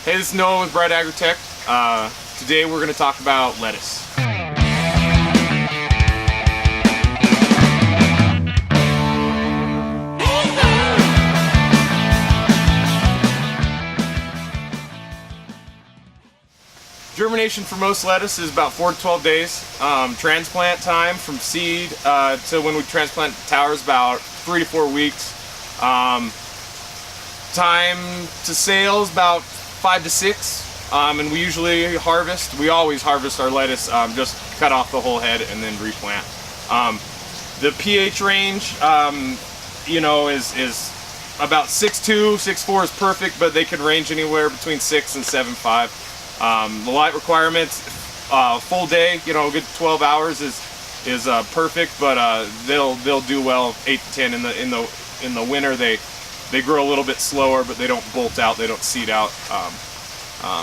Hey, this is Noah with Bright Agritech. Today we're going to talk about lettuce. Germination for most lettuce is about 4 to 12 days. Transplant time from seed to when we transplant the tower is about 3 to 4 weeks. Time to sales about 5 to 6. And we usually harvest. We always harvest our lettuce. Just cut off the whole head and then replant. The pH range, you know, is about 6.2, 6.4 is perfect, but they can range anywhere between 6 and 7.5. The light requirements, full day, you know, a good 12 hours is perfect, but they'll do well 8 to 10 in the winter. They grow a little bit slower, but they don't bolt out, they don't seed out.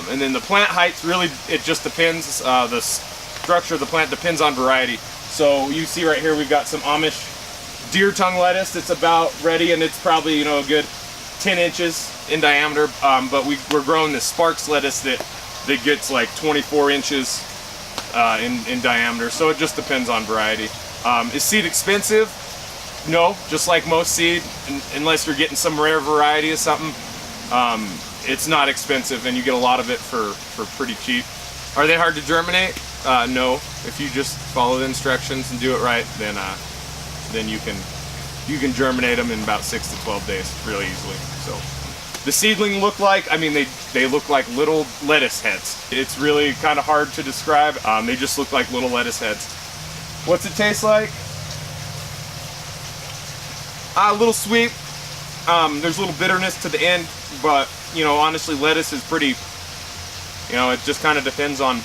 And then the plant height, really, it just depends. The structure of the plant depends on variety. So you see right here, we've got some Amish deer tongue lettuce that's about ready, and it's probably, you know, a good 10 inches in diameter. But we're growing this Sparks lettuce that gets like 24 inches in diameter. So it just depends on variety. Is seed expensive? No, just like most seed, unless you're getting some rare variety of something. It's not expensive, and you get a lot of it for pretty cheap. Are they hard to germinate? No. If you just follow the instructions and do it right, then you can germinate them in about 6 to 12 days really easily. So the seedling look like, I mean, they look like little lettuce heads. It's really kind of hard to describe. They just look like little lettuce heads. What's it taste like? A little sweet. There's a little bitterness to the end, but you know, honestly, lettuce is pretty, you know, it just kind of depends on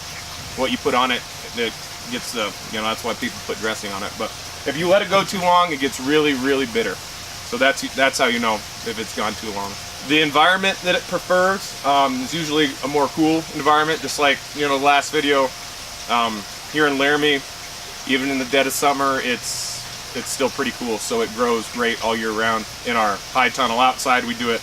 what you put on it. That gets the, you know, that's why people put dressing on it. But if you let it go too long, it gets really, really bitter. So that's how you know if it's gone too long. The environment that it prefers is usually a more cool environment, just like, you know, the last video. Here in Laramie, even in the dead of summer, it's still pretty cool, so it grows great all year round. In our high tunnel outside, we do it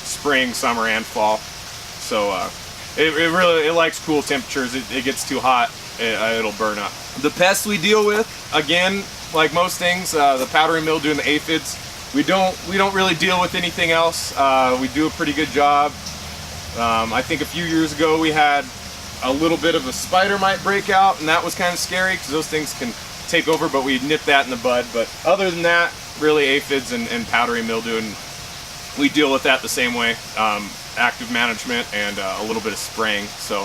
spring, summer, and fall. So it likes cool temperatures. It gets too hot, it'll burn up. The pests we deal with, again, like most things, the powdery mildew and the aphids, we don't really deal with anything else. We do a pretty good job. I think a few years ago we had a little bit of a spider mite breakout, and that was kind of scary because those things can take over, but we nip that in the bud. But other than that, really aphids and powdery mildew, and we deal with that the same way. Active management and a little bit of spraying. So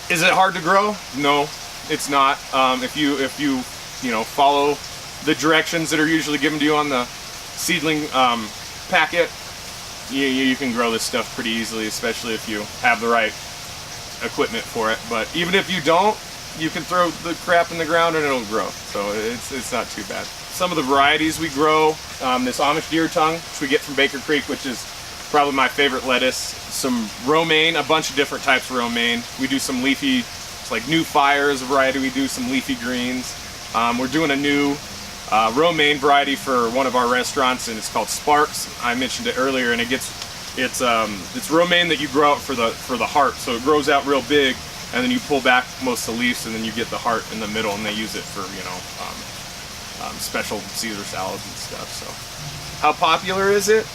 is it hard to grow? No, it's not. If you know, follow the directions that are usually given to you on the seedling packet, you can grow this stuff pretty easily, especially if you have the right equipment for it. But even if you don't, you can throw the crap in the ground and it'll grow. So it's not too bad. Some of the varieties we grow, this Amish deer tongue, which we get from Baker Creek, which is probably my favorite lettuce. Some romaine, a bunch of different types of romaine. We do some leafy, it's like New Fire is a variety. We do some leafy greens. We're doing a new romaine variety for one of our restaurants, and it's called Sparks. I mentioned it earlier, and it's romaine that you grow out for the heart. So it grows out real big, and then you pull back most of the leaves, and then you get the heart in the middle, and they use it for, you know, special Caesar salads and stuff. So how popular is it?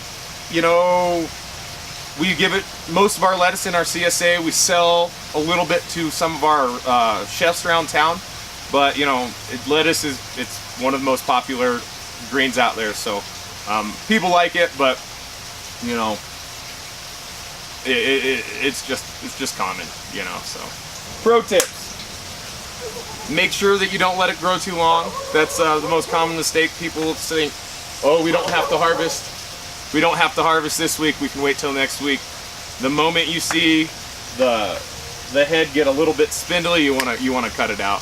You know, we give it most of our lettuce in our CSA. We sell a little bit to some of our chefs around town, but you know, lettuce it's one of the most popular greens out there. So people like it, but you know, it's just common, you know. So pro tips: make sure that you don't let it grow too long. That's the most common mistake. People think, oh, we don't have to harvest. We don't have to harvest this week. We can wait till next week. The moment you see the head get a little bit spindly, you wanna cut it out.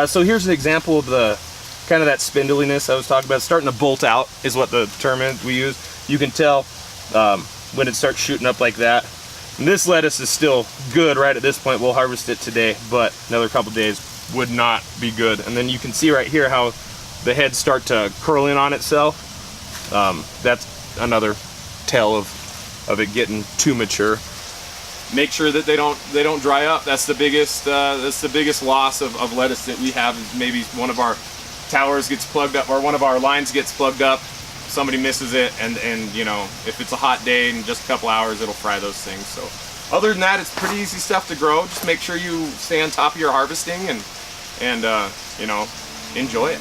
So here's an example of the kind of that spindliness I was talking about. Starting to bolt out is what the term is we use. You can tell when it starts shooting up like that. And this lettuce is still good right at this point. We'll harvest it today, but another couple days would not be good. And then you can see right here how the heads start to curl in on itself. That's another tell of it getting too mature. make sure that they don't dry up. That's the biggest loss of lettuce that we have. Is maybe one of our towers gets plugged up, or one of our lines gets plugged up. Somebody misses it, and you know, if it's a hot day in just a couple hours, it'll fry those things. So other than that, it's pretty easy stuff to grow. Just make sure you stay on top of your harvesting and you know, enjoy it.